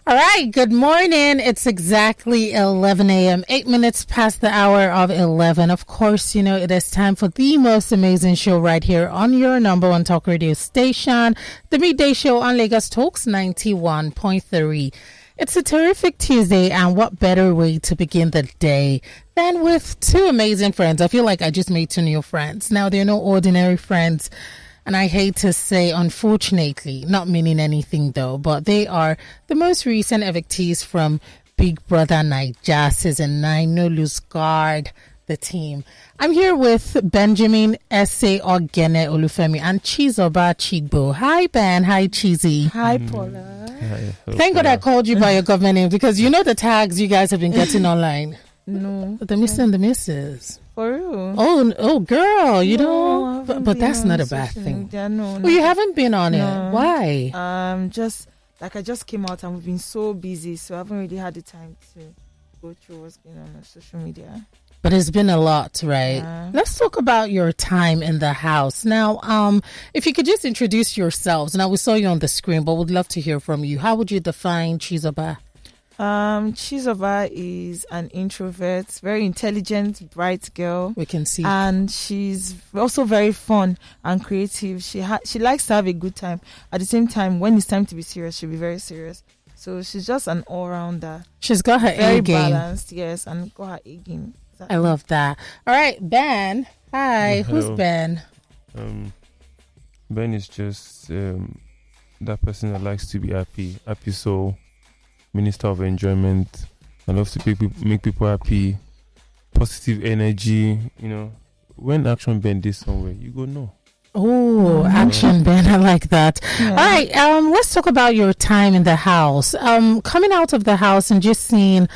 All right, good morning. It's exactly 11 a.m., 8 minutes past the hour of 11. Of course, you know, it is time for the most amazing show right here on your number one talk radio station, the Midday Show on Lagos Talks 91.3. It's a terrific Tuesday, and what better way to begin the day than with two amazing friends. I feel like I just made two new friends. Now, they're no ordinary friends. And I hate to say, unfortunately, not meaning anything though, but they are the most recent evictees from Big Brother Naija Season 9, No Lose Guard, the team. I'm here with Benjamin S.A. Ogene Olufemi and Chizoba Chigbo. Hi, Ben. Hi, Chizi. Hi, Paula. Hi, Thank God I called you by your government name because you know the tags you guys have been getting online. No. The Mr. and the Mrs. For real? Oh, girl, you No, know, but that's not a bad social thing. media, no. Well, you haven't been on No. it. Why? Just like I just came out and we've been so busy, so I haven't really had the time to go through what's going on social media. But it's been a lot, right? Yeah. Let's talk about your time in the house. Now, if you could just introduce yourselves. Now, we saw you on the screen, but we'd love to hear from you. How would you define Chizoba? Chizoba is an introvert, very intelligent, bright girl. We can see. And she's also very fun and creative. She likes to have a good time. At the same time, when it's time to be serious, she'll be very serious. So she's just an all-rounder. She's got her Very A game. balanced, yes, and got her A game. I love that. All right, Ben. Hi. Hello. Who's Ben? Ben is just that person that likes to be happy soul, minister of enjoyment. I love to make people happy, positive energy. You know, when Action Ben did somewhere, you go no. Oh, action, Ben. I like that. Yeah. All right. Let's talk about your time in the house. Coming out of the house and just seeing,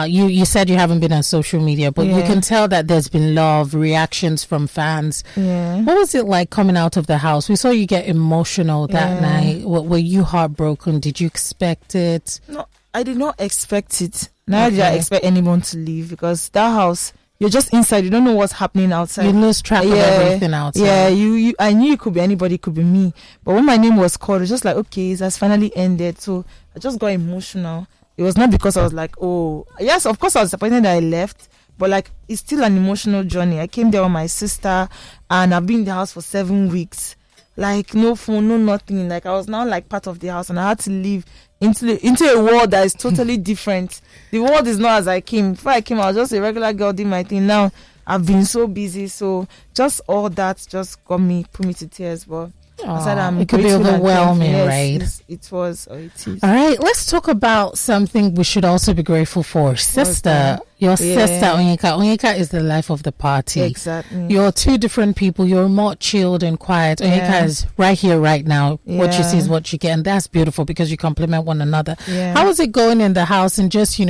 you said you haven't been on social media, but you can tell that there's been love, reactions from fans. Yeah. What was it like coming out of the house? We saw you get emotional that night. Were you heartbroken? Did you expect it? No, I did not expect it. Neither did I expect anyone to leave because that house, you're just inside. You don't know what's happening outside. You lose track of everything outside. Yeah, you. I knew it could be anybody, it could be me. But when my name was called, it was just like, okay, it has finally ended. So I just got emotional. It was not because I was like, oh, yes, of course I was disappointed that I left. But like, it's still an emotional journey. I came there with my sister and I've been in the house for 7 weeks. Like, no phone, no nothing. Like, I was now like part of the house and I had to leave into a world that is totally different. The world is not as I came. Before I came, I was just a regular girl doing my thing. Now I've been so busy, so just all that just put me to tears. But I said it could be overwhelming, right? It was, or it is. All right, let's talk about something we should also be grateful for. Sister, your sister Onyeka. Onyeka is the life of the party. Exactly. You're two different people. You're more chilled and quiet. Onyeka is right here, right now. What you see is what you get, and that's beautiful because you complement one another. Yeah. How is it going in the house and just,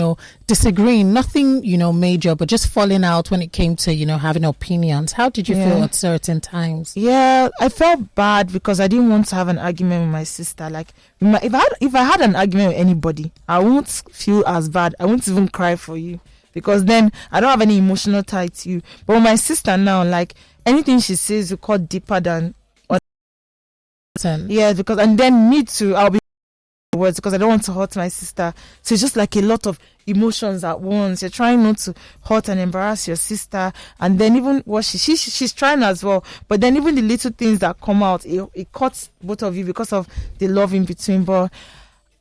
disagreeing? Nothing, major, but just falling out when it came to, having opinions. How did you feel at certain times? Yeah, I felt bad because I didn't want to have an argument with my sister. Like, if I had an argument with anybody, I won't feel as bad. I won't even cry for you because then I don't have any emotional tie to you. But with my sister now, like, anything she says will cut deeper than because and then me too, I'll be words because I don't want to hurt my sister. So it's just like a lot of emotions at once. You're trying not to hurt and embarrass your sister, and then even what she's trying as well. But then even the little things that come out, it cuts both of you because of the love in between. But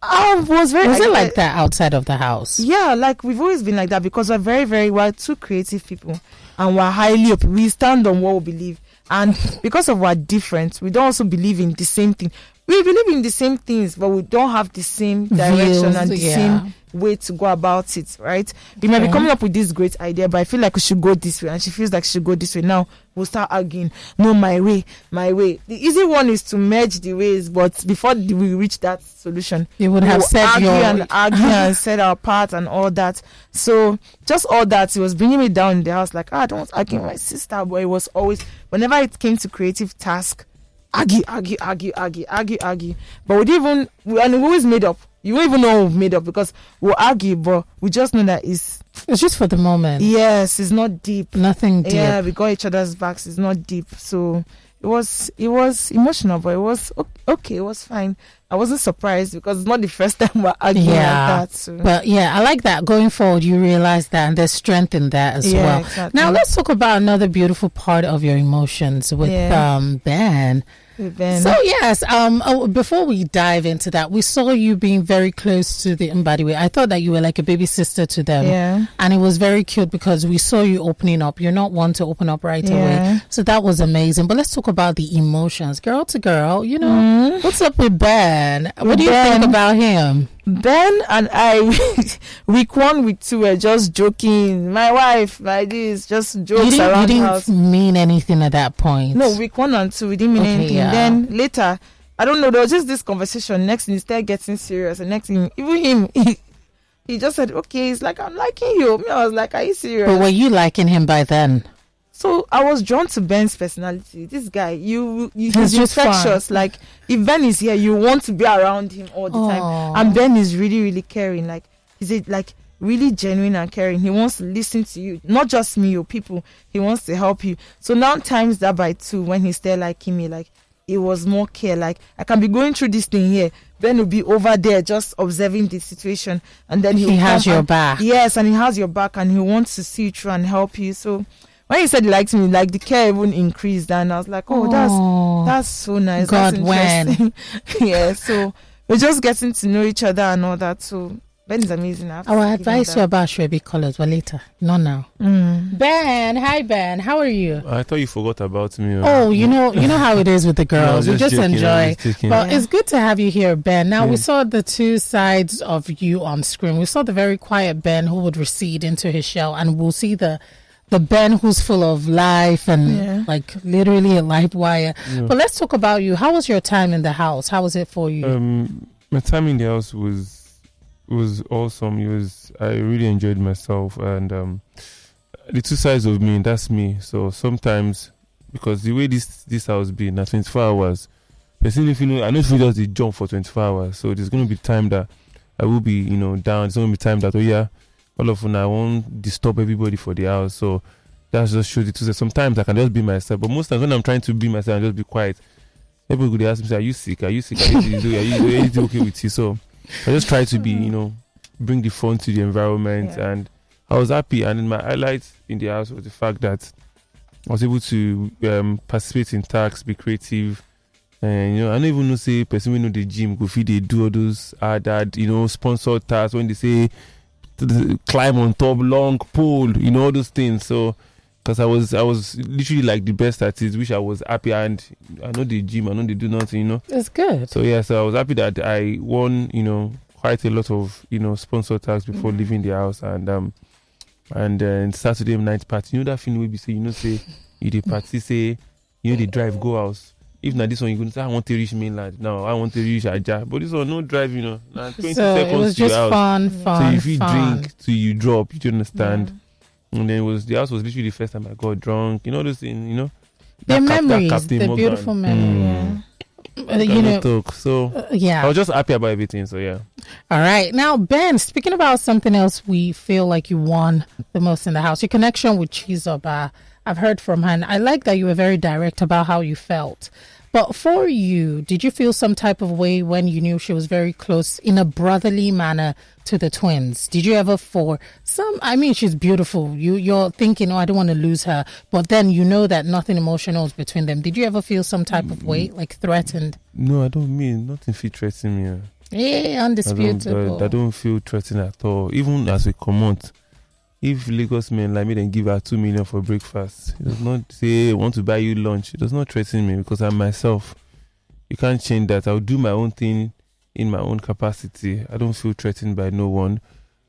was it like that outside of the house? Yeah, like we've always been like that because we're we're two creative people and we're highly we stand on what we believe, and because of we're different, we don't also believe in the same thing. We believe in the same things, but we don't have the same direction and the same way to go about it, right? We might be coming up with this great idea, but I feel like we should go this way, and she feels like she should go this way. Now we'll start arguing. No, my way. The easy one is to merge the ways, but before we reach that solution, you would have said argue and said our part and all that. So just all that, it was bringing me down in the house. Like, I don't argue with my sister, but it was always whenever it came to creative task. Argue. But we always made up. You won't even know we've made up because we'll argue, but we just know that it's just for the moment. Yes, it's not deep. Nothing deep. Yeah, we got each other's backs. It's not deep. So it was emotional, but it was okay. It was fine. I wasn't surprised because it's not the first time we're arguing like that. So. But yeah, I like that. Going forward, you realize that, and there's strength in that as well. Exactly. Now let's talk about another beautiful part of your emotions with Ben. Ben. So yes, before we dive into that, we saw you being very close to the Mbadiwe. I thought that you were like a baby sister to them, and it was very cute because we saw you opening up. You're not one to open up right away, so that was amazing. But let's talk about the emotions, girl to girl. You know, what's up with Ben? What do you think about him? Ben and I, week 1, week 2, were just joking. My wife, like this, just jokes around the house. You didn't mean anything at that point. No, week 1 and 2, we didn't mean anything. Yeah. Then later, I don't know, there was just this conversation. Next thing, he started getting serious. And next thing, even him, he just said, okay, he's like, I'm liking you. Me, I was like, are you serious? But were you liking him by then? So I was drawn to Ben's personality. This guy, he's just infectious. fun. Like, if Ben is here, you want to be around him all the time. And Ben is really, really caring. Like, he's like really genuine and caring. He wants to listen to you, not just me or people. He wants to help you. So now times that by 2, when he's there liking me, like, it was more care. Like, I can be going through this thing here. Ben will be over there just observing the situation, and then he has your back. Yes, and he has your back, and he wants to see you through and help you. So when he said he liked me, like the care even increased, and I was like, that's so nice. God, that's interesting. Yeah, so we're just getting to know each other and all that. So Ben is amazing. I will advise you about Shrebi colors, but later, not now. Ben, hi Ben, how are you? I thought you forgot about me. Oh, you know how it is with the girls. No, we just joking, enjoy. But it's good to have you here, Ben. Now we saw the two sides of you on screen. We saw the very quiet Ben who would recede into his shell, and we'll see the Ben who's full of life and like literally a live wire. But let's talk about you. How was your time in the house? How was it for you? My time in the house was awesome. I really enjoyed myself, and the two sides of me, that's me. So sometimes, because the way this house be now 24 hours, person if you know, I know if you just jump for 24 hours. So there's gonna be time that I will be down. There's gonna be time that all of a sudden I won't disturb everybody for the house. So that's just shows the two sides. Sometimes I can just be myself, but most times when I'm trying to be myself and just be quiet, everybody could ask me, are you sick? Are you sick? Are you anything okay with you? So I just try to be, bring the fun to the environment, and I was happy. And then my highlights in the house was the fact that I was able to participate in tasks, be creative, and I don't even know say person we know the gym go feed they do all those sponsored tasks when they say climb on top long pole, all those things. So because I was literally like the best at it, which I was happy, and I know the gym, I know they do nothing, It's good. So so I was happy that I won, quite a lot of sponsored tasks before leaving the house, and then Saturday night party. That thing we be say, say you the party say, the drive go house. If not this one, you're going to say, I want to reach mainland. No, I want to reach Aja. But this one, no drive, 20 so seconds it was to your just house. fun. So if you drink till you drop, you understand. And then the house was literally the first time I got drunk. Those things, The memories, the beautiful memories. I was just happy about everything. So All right. Now, Ben, speaking about something else we feel like you won the most in the house, your connection with Chizoba. I've heard from her, and I like that you were very direct about how you felt. But for you, did you feel some type of way when you knew she was very close in a brotherly manner to the twins? Did you ever she's beautiful. You're thinking, I don't want to lose her. But then that nothing emotional is between them. Did you ever feel some type of way, like threatened? No, I don't mean nothing feel threatening me. Yeah, undisputable. I don't feel threatened at all. Even as we come out, if Lagos men like me then give her 2 million for breakfast, it does not say I want to buy you lunch. It does not threaten me because I'm myself. You can't change that. I'll do my own thing in my own capacity. I don't feel threatened by no one.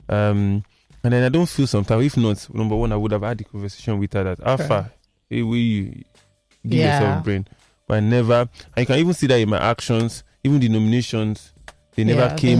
And then I don't feel sometimes, if not, number one, I would have had the conversation with her that Alpha, hey, will you give yourself brain? But I never, I can even see that in my actions, even the nominations, they never came.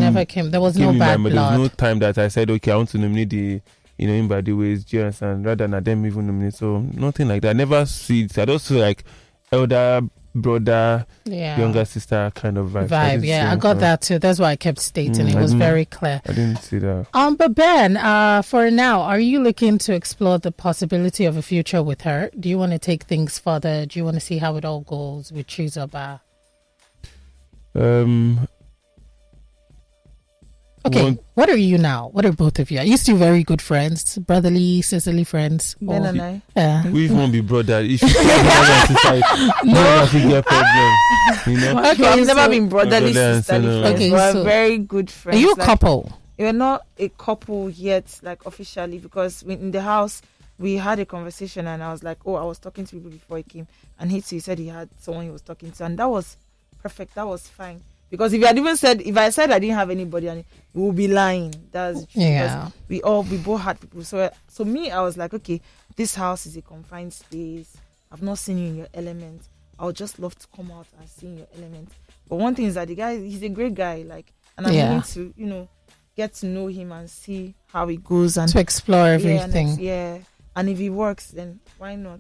There was no bad blood. There was no time that I said, okay, I want to nominate the in by the ways, do you understand? Rather than them even nominate. So nothing like that. I never see it. I just feel like elder brother, Yeah. younger sister kind of vibe. Vibe. Yeah, I got that too. That's why I kept stating. It was very clear. I didn't see that. But Ben, for now, are you looking to explore the possibility of a future with her? Do you want to take things further? Do you want to see how it all goes with Chizoba? Okay, what are you now? What are both of you? Are you still very good friends? Brotherly, sisterly friends? Ben and I. Yeah. We even won't be brother. If you no, get problem. You know? Okay, I've never been brotherly, Brother and sisterly son, friends. okay, We're so very good friends. Are you a Like, couple? We're not a couple yet, like officially, because in the house we had a conversation, and I was like, "Oh, I was talking to people before he came," and he said he had someone he was talking to, and that was perfect. That was fine. Because if I said I didn't have anybody, and we would be lying. That's true. Yeah. We both had people. So me, I was like, okay, this house is a confined space. I've not seen you in your element. I would just love to come out and see in your element. But one thing is that the guy, he's a great guy. Like, and I'm willing to, get to know him and see how it goes and to explore everything. And if it works, then why not?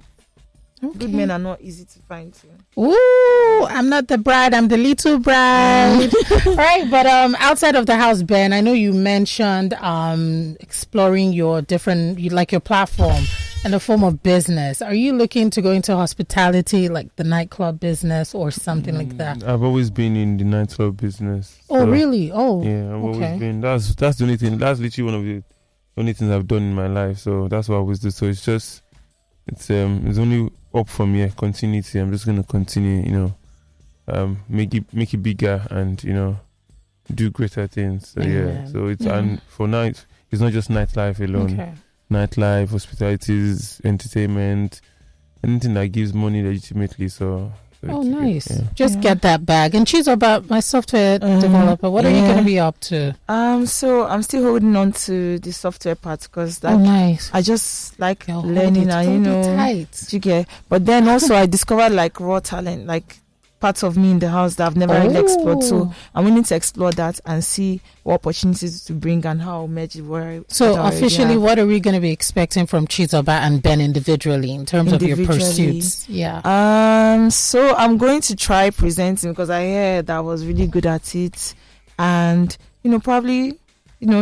Okay. Good men are not easy to find too. Ooh, I'm not the bride, I'm the little bride. All right, but outside of the house, Ben, I know you mentioned exploring your your platform and the form of business. Are you looking to go into hospitality, like the nightclub business or something like that? I've always been in the nightclub business. Oh, really? Oh, yeah, I've always been. That's the only thing. That's literally one of the only things I've done in my life. So that's what I always do. So it's only up from here. Continuity. I'm just gonna continue. Make it bigger and do greater things. So So it's and for now it's not just nightlife alone. Okay. Nightlife, hospitalities, entertainment, anything that gives money legitimately. So nice. Just get that bag. And Chizoba, my software developer, what are you going to be up to? So I'm still holding on to the software part because nice. I just like learning and tight. You get. But then also I discovered like raw talent, like parts of me in the house that I've never really explored. So I'm willing to explore that and see what opportunities to bring and how I'll merge it. So officially, what are we going to be expecting from Chizoba and Ben individually in terms of your pursuits? Yeah. So I'm going to try presenting because I heard that I was really good at it, and probably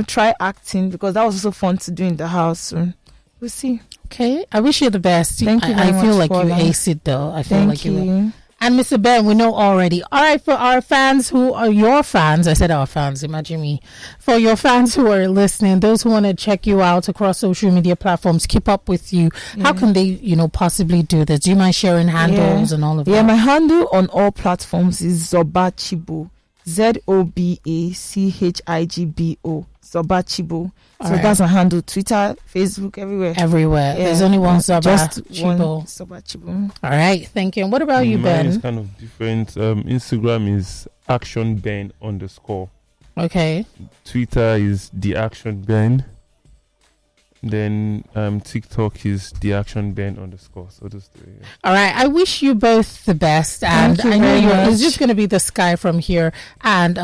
try acting because that was also fun to do in the house. So we'll see. Okay. I wish you the best. Thank you very much. I feel like Paula. you aced it though. I feel like you. And Mr. Ben, we know already. All right, for our fans who are your fans, I said our fans, imagine me. For your fans who are listening, those who want to check you out across social media platforms, keep up with you, how can they, possibly do this? Do you mind sharing handles and all of that? Yeah, my handle on all platforms is Zobachibo. ZOBACHIGBO. Zobachibo. So that's my handle. Twitter, Facebook, everywhere. Everywhere. Yeah. There's only one Zoba. Just Chibo. one Zobachibo. All right. Thank you. And what about you, Ben? Mine is kind of different. Instagram is @actionben_. Okay. Twitter is the Action Ben. Then TikTok is the Action Ben _. So just All right. I wish you both the best, and I know it's just going to be the sky from here. And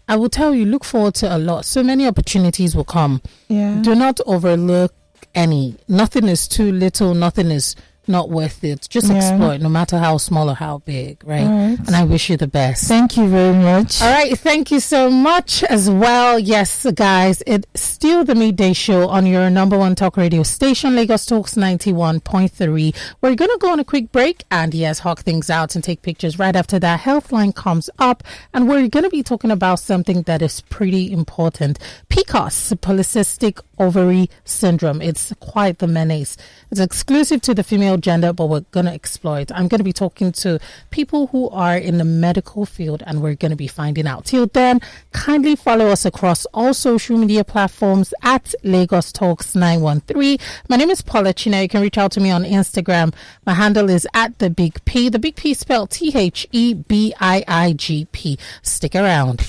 I will tell you, look forward to a lot. So many opportunities will come. Yeah. Do not overlook any. Nothing is too little. Nothing is not worth it. Just explore it, no matter how small or how big, right? And I wish you the best. Thank you very much. All right, thank you so much as well. Yes, guys, it's still the Midday Show on your number one talk radio station, Lagos Talks 91.3. We're going to go on a quick break and hawk things out and take pictures. Right after that, Healthline comes up and we're going to be talking about something that is pretty important. PCOS, polycystic ovary syndrome. It's quite the menace. It's exclusive to the female gender, but we're going to explore it. I'm going to be talking to people who are in the medical field and we're going to be finding out. Till then, kindly follow us across all social media platforms at Lagos Talks 913. My name is Paula China. You can reach out to me on Instagram. My handle is at the Big P. The Big P spelled THEBIIIGP. Stick around.